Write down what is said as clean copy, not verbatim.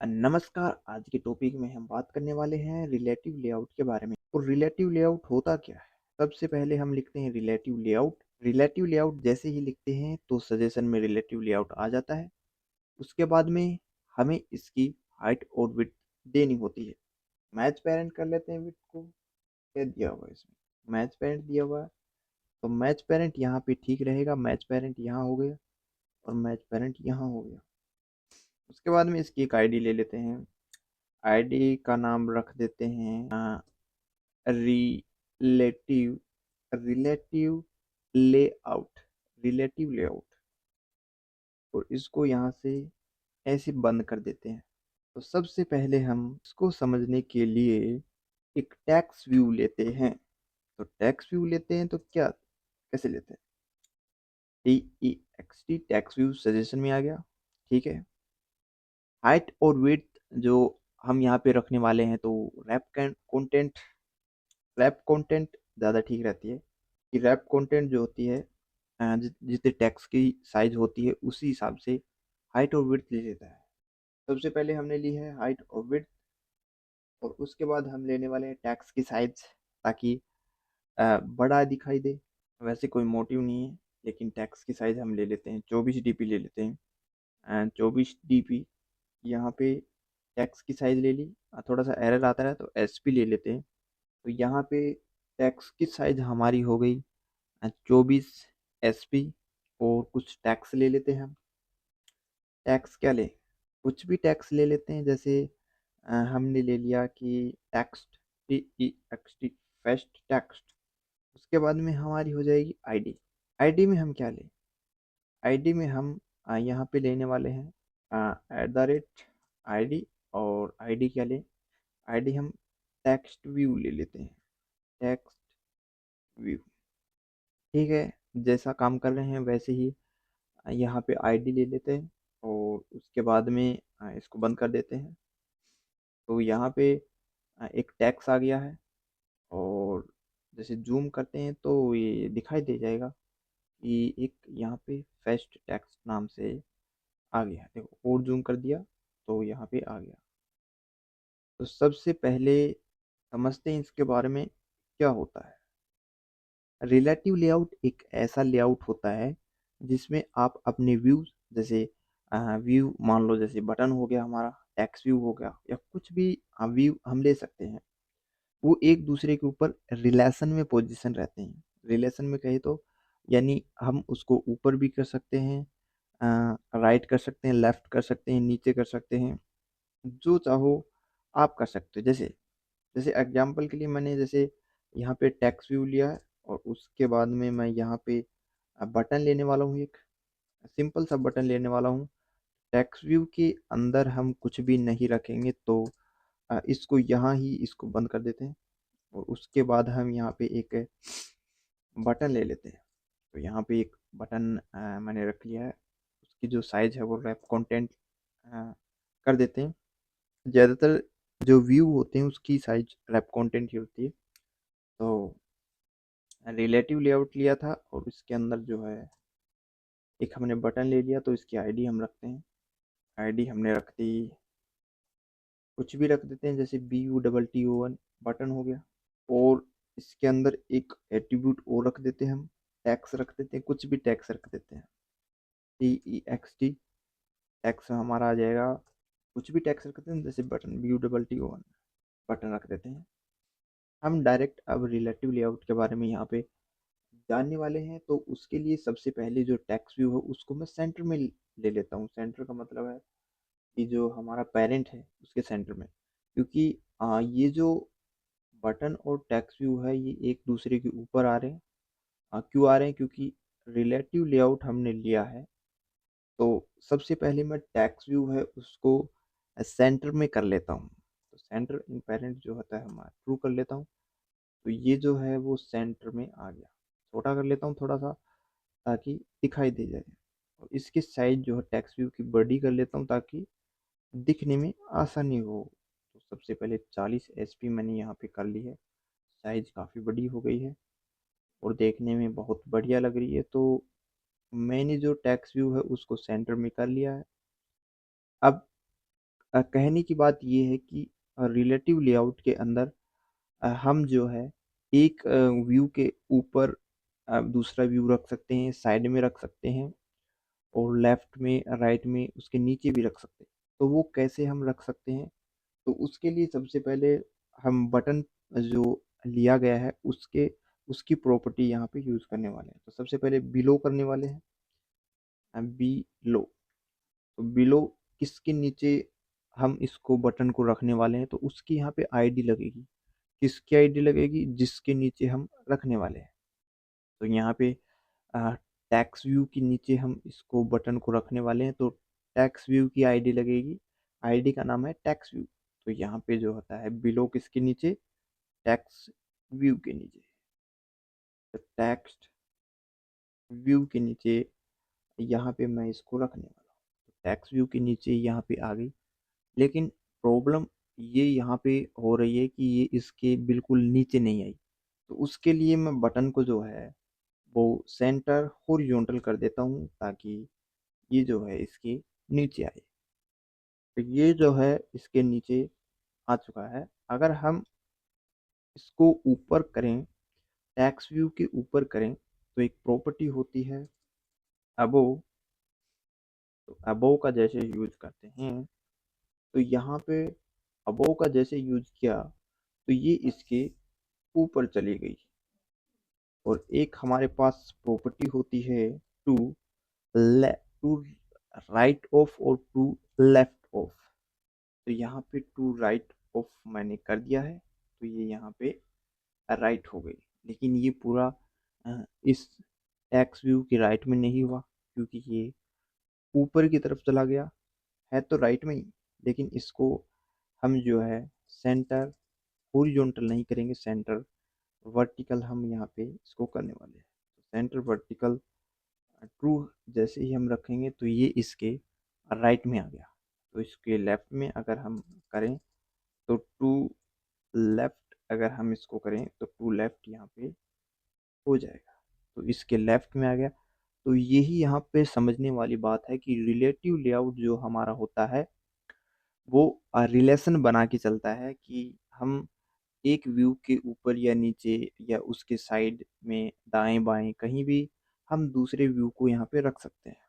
नमस्कार। आज के टॉपिक में हम बात करने वाले हैं रिलेटिव लेआउट के बारे में। और रिलेटिव लेआउट होता क्या है? सबसे पहले हम लिखते हैं रिलेटिव लेआउट। रिलेटिव लेआउट जैसे ही लिखते हैं तो सजेशन में रिलेटिव लेआउट आ जाता है। उसके बाद में हमें इसकी हाइट और विड्थ देनी होती है। मैच पेरेंट कर लेते हैं। विड्थ को क्या दिया हुआ है इसमें? मैच पेरेंट दिया हुआ है, तो मैच पेरेंट यहाँ पे ठीक रहेगा। मैच पेरेंट यहाँ हो गया और मैच पेरेंट यहाँ हो गया। उसके बाद में इसकी एक आईडी ले लेते हैं। आईडी का नाम रख देते हैं relative relative layout. Relative layout. और इसको यहाँ से ऐसे बंद कर देते हैं। तो सबसे पहले हम इसको समझने के लिए एक टेक्स्ट व्यू लेते हैं। तो टेक्स्ट व्यू लेते हैं तो क्या कैसे लेते हैं? TEXT टेक्स्ट व्यू सजेशन में आ गया। ठीक है। हाइट और विड्थ जो हम यहाँ पे रखने वाले हैं, तो रैप कंटेंट रैप कंटेंट ज़्यादा ठीक रहती है। कि रैप कंटेंट जो होती है, जितने टेक्स्ट की साइज होती है उसी हिसाब से हाइट और विड्थ ले लेता है। सबसे पहले हमने ली है हाइट और विड्थ। और उसके बाद हम लेने वाले हैं टेक्स्ट की साइज, ताकि बड़ा दिखाई दे। वैसे कोई मोटिव नहीं है, लेकिन टेक्स्ट की साइज हम ले लेते हैं 24 DP ले लेते हैं। एंड 24 DP यहाँ पे टेक्स्ट की साइज ले ली। थोड़ा सा एरर आता है तो SP ले लेते हैं। तो यहाँ पे टेक्स्ट की साइज हमारी हो गई 24 SP। और कुछ टैक्स ले लेते हैं हम। टैक्स क्या ले? कुछ भी टैक्स ले लेते हैं। जैसे हमने ले लिया कि टेक्स्ट, TEXT, फेस्ट टेक्स्ट। उसके बाद में हमारी हो जाएगी आईडी। आईडी में हम क्या लें? आईडी में हम यहाँ पे लेने वाले हैं @ID। और आईडी क्या लें? आईडी हम टेक्स्ट व्यू ले लेते हैं। Text view. ठीक है। जैसा काम कर रहे हैं वैसे ही यहाँ पे आईडी ले लेते हैं। और उसके बाद में इसको बंद कर देते हैं। तो यहाँ पे एक टैक्स आ गया है। और जैसे जूम करते हैं तो ये दिखाई दे जाएगा कि एक यहाँ पे फेस्ट टैक्स नाम से आ गया है। देखो, और जूम कर दिया तो यहाँ पे आ गया। तो सबसे पहले समझते हैं इसके बारे में क्या होता है। रिलेटिव लेआउट एक ऐसा लेआउट होता है जिसमें आप अपने व्यूज, जैसे व्यू मान लो, जैसे बटन हो गया हमारा, टेक्स्ट व्यू हो गया, या कुछ भी व्यू हम ले सकते हैं। वो एक दूसरे के ऊपर रिलेशन में पोजीशन रहते हैं। रिलेशन में कहे तो यानी हम उसको ऊपर भी कर सकते हैं, राइट कर सकते हैं, लेफ्ट कर सकते हैं, नीचे कर सकते हैं, जो चाहो आप कर सकते हो। जैसे जैसे एग्जांपल के लिए मैंने जैसे यहाँ पे टेक्स्ट व्यू लिया है। और उसके बाद में मैं यहाँ पे बटन लेने वाला हूँ। एक सिंपल सा बटन लेने वाला हूँ। टेक्स्ट व्यू के अंदर हम कुछ भी नहीं रखेंगे, तो इसको यहाँ ही इसको बंद कर देते हैं। और उसके बाद हम यहाँ पे एक बटन ले लेते हैं। तो यहाँ पे एक बटन मैंने रख लिया है। उसकी जो साइज है वो रैप कंटेंट कर देते हैं। ज़्यादातर जो व्यू होते हैं उसकी साइज रैप कंटेंट ही होती है। तो रिलेटिव लेआउट लिया था और इसके अंदर जो है एक हमने बटन ले लिया, तो इसकी आईडी हम रखते हैं। आईडी हमने रख दी, कुछ भी रख देते हैं, जैसे BUTTON बटन हो गया। और इसके अंदर एक एट्रीब्यूट और रख देते हैं हम। टैक्स रख देते हैं, कुछ भी टैक्स रख देते हैं। TEXT टैक्स हमारा आ जाएगा। कुछ भी टैक्स रख देते हैं, जैसे बटन BUTTON बटन रख देते हैं। हम डायरेक्ट अब रिलेटिव लेआउट के बारे में यहाँ पे जानने वाले हैं। तो उसके लिए सबसे पहले जो टेक्स्ट व्यू है उसको मैं सेंटर में ले लेता हूँ। सेंटर का मतलब है कि जो हमारा पेरेंट है उसके सेंटर में। क्योंकि ये जो बटन और टेक्स्ट व्यू है ये एक दूसरे के ऊपर आ रहे हैं। क्यों आ रहे हैं? क्योंकि रिलेटिव लेआउट हमने लिया है। तो सबसे पहले मैं टेक्स्ट व्यू है उसको सेंटर में कर लेता हूँ। तो सेंटर इन पेरेंट जो होता है हमारा ट्रू कर लेता हूँ। तो ये जो है वो सेंटर में आ गया। छोटा कर लेता हूँ थोड़ा सा, ताकि दिखाई दे जाए। और इसकी साइज जो है टेक्स्ट व्यू की बड़ी कर लेता हूँ, ताकि दिखने में आसानी हो। तो सबसे पहले 40 SP मैंने यहाँ पे कर ली है। साइज काफ़ी बड़ी हो गई है और देखने में बहुत बढ़िया लग रही है। तो मैंने जो टेक्स्ट व्यू है उसको सेंटर में कर लिया है। अब कहने की बात ये है कि रिलेटिव लेआउट के अंदर हम जो है एक व्यू के ऊपर दूसरा व्यू रख सकते हैं, साइड में रख सकते हैं, और लेफ्ट में, राइट में, उसके नीचे भी रख सकते हैं। तो वो कैसे हम रख सकते हैं? तो उसके लिए सबसे पहले हम बटन जो लिया गया है उसके उसकी प्रॉपर्टी यहाँ पे यूज करने वाले हैं। तो सबसे पहले बिलो करने वाले हैं, बिलो। तो बिलो किसके नीचे हम इसको बटन को रखने वाले हैं, तो उसकी यहाँ पे आईडी लगेगी। किसकी आईडी लगेगी? जिसके नीचे हम रखने वाले हैं। तो यहाँ पे टैक्स व्यू के नीचे हम इसको बटन को रखने वाले हैं, तो टैक्स व्यू की आईडी लगेगी। आईडी का नाम है टैक्स व्यू। तो यहाँ पे जो होता है बिलो किसके नीचे? टैक्स व्यू के नीचे। तो टैक्स व्यू के नीचे यहाँ पे मैं इसको रखने वाला हूँ। तो टैक्स व्यू के नीचे यहाँ पे आ गई। लेकिन प्रॉब्लम ये यहाँ पे हो रही है कि ये इसके बिल्कुल नीचे नहीं आई। तो उसके लिए मैं बटन को जो है वो सेंटर हॉरिजॉन्टल कर देता हूँ, ताकि ये जो है इसके नीचे आए। तो ये जो है इसके नीचे आ चुका है। अगर हम इसको ऊपर करें, टैक्स व्यू के ऊपर करें, तो एक प्रॉपर्टी होती है अबो। तो अबो का जैसे यूज करते हैं, तो यहाँ पे अबो का जैसे यूज किया तो ये इसके ऊपर चली गई। और एक हमारे पास प्रॉपर्टी होती है टू टू राइट ऑफ और टू लेफ्ट ऑफ। तो यहाँ पे टू राइट ऑफ मैंने कर दिया है, तो ये यहाँ पे राइट हो गई। लेकिन ये पूरा इस एक्स व्यू के राइट में नहीं हुआ, क्योंकि ये ऊपर की तरफ चला गया है, तो राइट में ही। लेकिन इसको हम जो है सेंटर हॉरिजॉन्टल नहीं करेंगे, सेंटर वर्टिकल हम यहाँ पे इसको करने वाले हैं। तो सेंटर वर्टिकल ट्रू जैसे ही हम रखेंगे तो ये इसके राइट में आ गया। तो इसके लेफ्ट में अगर हम करें तो टू लेफ्ट, अगर हम इसको करें तो टू लेफ्ट यहाँ पे हो जाएगा। तो इसके लेफ्ट में आ गया। तो यही यहाँ पे समझने वाली बात है कि रिलेटिव लेआउट जो हमारा होता है वो रिलेशन बना के चलता है कि हम एक व्यू के ऊपर या नीचे या उसके साइड में दाएं बाएं कहीं भी हम दूसरे व्यू को यहाँ पे रख सकते हैं।